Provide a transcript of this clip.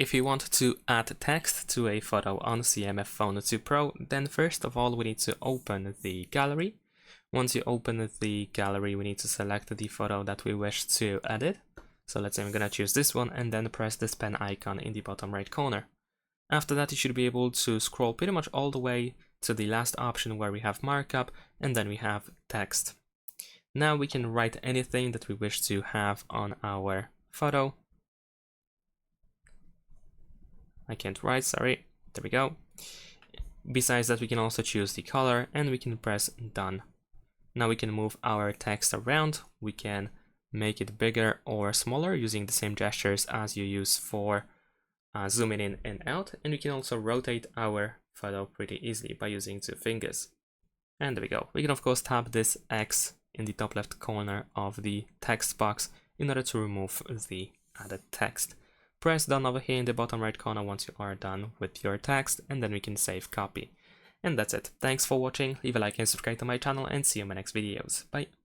If you want to add text to a photo on CMF Phone 2 Pro, then first of all we need to open the gallery. Once you open the gallery, we need to select the photo that we wish to edit. So let's say I'm gonna choose this one and then press this pen icon in the bottom right corner. After that, you should be able to scroll pretty much all the way to the last option where we have markup and then we have text. Now we can write anything that we wish to have on our photo. I can't write, sorry. There we go. Besides that, we can also choose the color and we can press done. Now we can move our text around. We can make it bigger or smaller using the same gestures as you use for zooming in and out. And we can also rotate our photo pretty easily by using 2 fingers. And there we go. We can of course tap this X in the top left corner of the text box in order to remove the added text. Press done over here in the bottom right corner once you are done with your text, and then we can save copy. And that's it. Thanks for watching, leave a like and subscribe to my channel, and see you in my next videos. Bye!